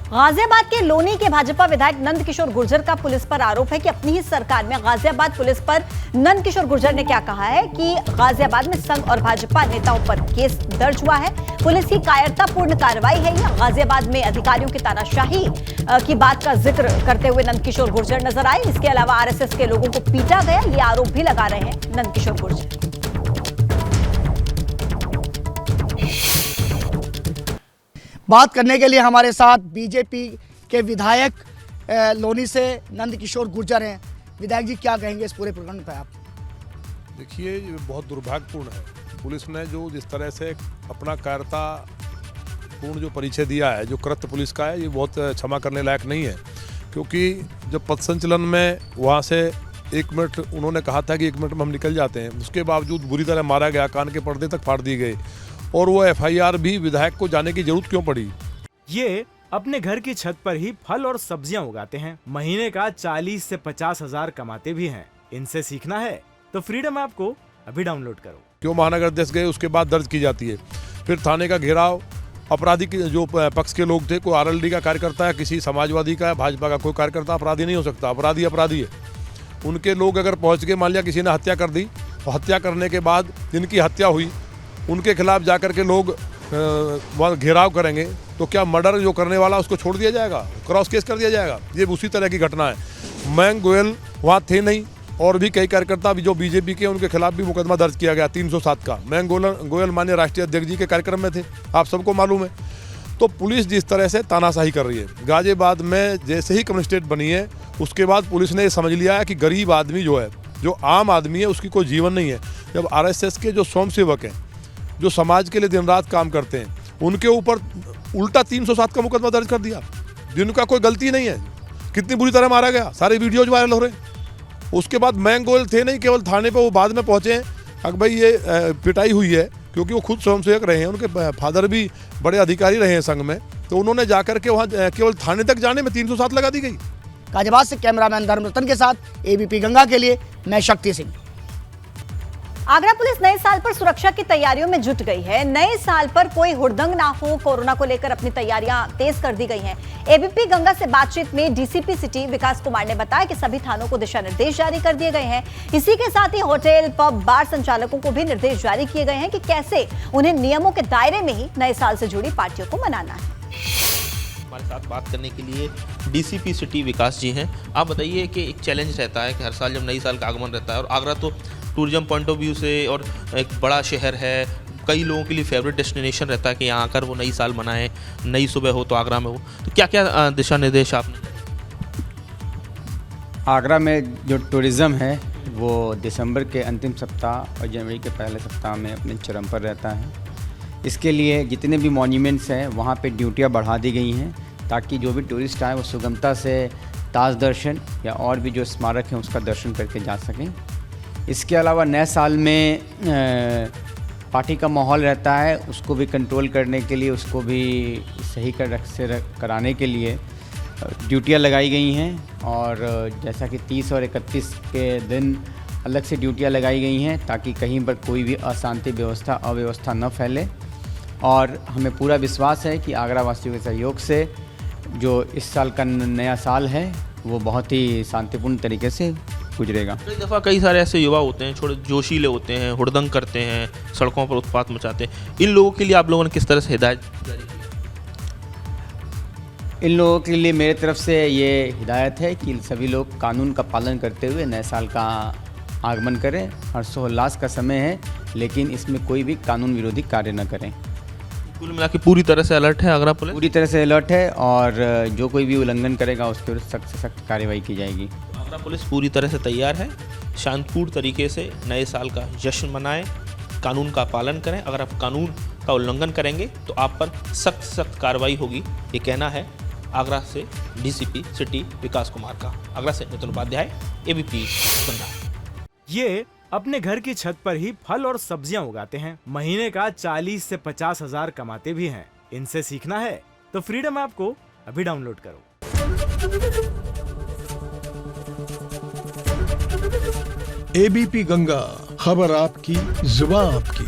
गाजियाबाद के लोनी के भाजपा विधायक नंद किशोर गुर्जर का पुलिस पर आरोप है कि अपनी ही सरकार में गाजियाबाद पुलिस पर नंद किशोर गुर्जर ने क्या कहा है कि गाजियाबाद में संघ और भाजपा नेताओं पर केस दर्ज हुआ है। पुलिस की कायरतापूर्ण कार्रवाई है यह। गाजियाबाद में अधिकारियों की तानाशाही की बात का जिक्र करते हुए नंद किशोर गुर्जर नजर आए। इसके अलावा आरएसएस के लोगों को पीटा गया, ये आरोप भी लगा रहे हैं नंद किशोर गुर्जर। बात करने के लिए हमारे साथ बीजेपी के विधायक लोनी से नंद किशोर गुर्जर हैं। विधायक जी, क्या कहेंगे इस पूरे प्रकरण पर आप? देखिए, ये बहुत दुर्भाग्यपूर्ण है। पुलिस ने जो जिस तरह से अपना कायरतापूर्ण जो परिचय दिया है, जो कृत्य पुलिस का है, ये बहुत क्षमा करने लायक नहीं है। क्योंकि जब पथ संचलन में वहाँ से 1 मिनट उन्होंने कहा था कि 1 मिनट में हम निकल जाते हैं, उसके बावजूद बुरी तरह मारा गया, कान के पर्दे तक फाड़ दिए गए और वो एफआईआर भी विधायक को जाने की जरूरत क्यों पड़ी? ये अपने घर की छत पर ही फल और सब्जियां उगाते हैं। महीने का 40 से 50 हजार कमाते भी हैं। इनसे सीखना है तो फ्रीडम ऐप को अभी डाउनलोड करो। क्यों महानगर अध्यक्ष गए, उसके बाद दर्ज की जाती है। फिर थाने का घेराव, अपराधी के जो पक्ष के लोग थे, कोई आरएलडी का कार्यकर्ता है, किसी समाजवादी का, भाजपा का कोई कार्यकर्ता अपराधी नहीं हो सकता। अपराधी अपराधी है। उनके लोग अगर पहुँच के मान लिया किसी ने हत्या कर दी, और हत्या करने के बाद जिनकी हत्या हुई उनके खिलाफ जाकर के लोग वहाँ घेराव करेंगे, तो क्या मर्डर जो करने वाला उसको छोड़ दिया जाएगा, क्रॉस केस कर दिया जाएगा? ये उसी तरह की घटना है। मयंक गोयल वहाँ थे नहीं, और भी कई कार्यकर्ता भी जो बीजेपी के, उनके खिलाफ भी मुकदमा दर्ज किया गया 307 का। मयंक गोयल माननीय राष्ट्रीय अध्यक्ष जी के कार्यक्रम में थे, आप सबको मालूम है। तो पुलिस जिस तरह से तानाशाही कर रही है, गाजियाबाद में जैसे ही कम्युनिस्ट स्टेट बनी है, उसके बाद पुलिस ने समझ लिया है कि गरीब आदमी जो है, जो आम आदमी है, उसकी कोई जीवन नहीं है। जब आरएसएस के जो स्वयंसेवक हैं, जो समाज के लिए दिन रात काम करते हैं, उनके ऊपर उल्टा 307 का मुकदमा दर्ज कर दिया, जिनका कोई गलती नहीं है। कितनी बुरी तरह मारा गया, सारे वीडियोज वायरल हो रहे हैं। उसके बाद मयंक गोयल थे नहीं केवल थाने पे, वो बाद में पहुंचे हैं कि भाई ये पिटाई हुई है, क्योंकि वो खुद स्वयंसेवक रहे हैं, उनके फादर भी बड़े अधिकारी रहे हैं संघ में। तो उन्होंने जाकर के वहाँ केवल थाने तक जाने में 307 लगा दी गई। गाजियाबाद से कैमरामैन धर्मरतन के साथ एबीपी गंगा के लिए मैं शक्ति सिंह। आगरा पुलिस नए साल पर सुरक्षा की तैयारियों में जुट गई है। नए साल पर कोई हुड़दंग ना हो, कोरोना को लेकर अपनी तैयारियां तेज कर दी गई हैं। एबीपी गंगा से बातचीत में डीसीपी सिटी विकास कुमार ने बताया कि सभी थानों को दिशा निर्देश जारी कर दिए गए हैं। इसी के साथ ही होटल, पब, बार संचालकों को भी निर्देश जारी किए गए हैं कि कैसे उन्हें नियमों के दायरे में ही नए साल से जुड़ी पार्टियों को मनाना है। हमारे साथ बात करने के लिए डीसीपी सिटी विकास जी हैं। आप बताइए कि एक चैलेंज रहता है कि हर साल जब नई साल का आगमन रहता है, और आगरा तो टूरिज्म पॉइंट ऑफ व्यू से और एक बड़ा शहर है, कई लोगों के लिए फेवरेट डेस्टिनेशन रहता है कि यहाँ आकर वो नई साल मनाएं, नई सुबह हो तो आगरा में हो। तो क्या क्या दिशा निर्देश आपने? आगरा में जो टूरिज़्म है वो दिसंबर के अंतिम सप्ताह और जनवरी के पहले सप्ताह में अपने चरम पर रहता है। इसके लिए जितने भी मॉन्यूमेंट्स हैं वहाँ पे ड्यूटियाँ बढ़ा दी गई हैं, ताकि जो भी टूरिस्ट आए वो सुगमता से ताज दर्शन या और भी जो स्मारक हैं उसका दर्शन करके जा सकें। इसके अलावा नए साल में पार्टी का माहौल रहता है, उसको भी कंट्रोल करने के लिए, उसको भी सही कराने के लिए ड्यूटियाँ लगाई गई हैं। और जैसा कि 30 और 31 के दिन अलग से ड्यूटियाँ लगाई गई हैं, ताकि कहीं पर कोई भी अशांति अव्यवस्था न फैले। और हमें पूरा विश्वास है कि आगरा वासियों के सहयोग से जो इस साल का नया साल है वो बहुत ही शांतिपूर्ण तरीके से गुजरेगा। कई दफ़ा कई सारे ऐसे युवा होते हैं, थोड़े जोशीले होते हैं, हुड़दंग करते हैं, सड़कों पर उत्पात मचाते हैं। इन लोगों के लिए आप लोगों ने किस तरह से हिदायत जारी की? इन लोगों के लिए मेरे तरफ से ये हिदायत है कि सभी लोग कानून का पालन करते हुए नए साल का आगमन करें। हर्षोल्लास का समय है, लेकिन इसमें कोई भी कानून विरोधी कार्य न करें। कुल मिला के पूरी तरह से अलर्ट है आगरा पुलिस? पूरी तरह से अलर्ट है, और जो कोई भी उल्लंघन करेगा उसके विरुद्ध सख्त से सख्त कार्रवाई की जाएगी। आगरा पुलिस पूरी तरह से तैयार है। शांतिपूर्ण तरीके से नए साल का जश्न मनाएं, कानून का पालन करें। अगर आप कानून का उल्लंघन करेंगे तो आप पर सख्त कार्रवाई होगी। ये कहना है आगरा से डीसीपी सिटी विकास कुमार का। आगरा से नितिन उपाध्याय, एबीपी गंगा। ये अपने घर की छत पर ही फल और सब्जियां उगाते हैं। महीने का 40 से 50 हजार कमाते भी हैं। इनसे सीखना है तो फ्रीडम ऐप को अभी डाउनलोड करो। एबीपी गंगा, खबर आपकी, जुबान आपकी।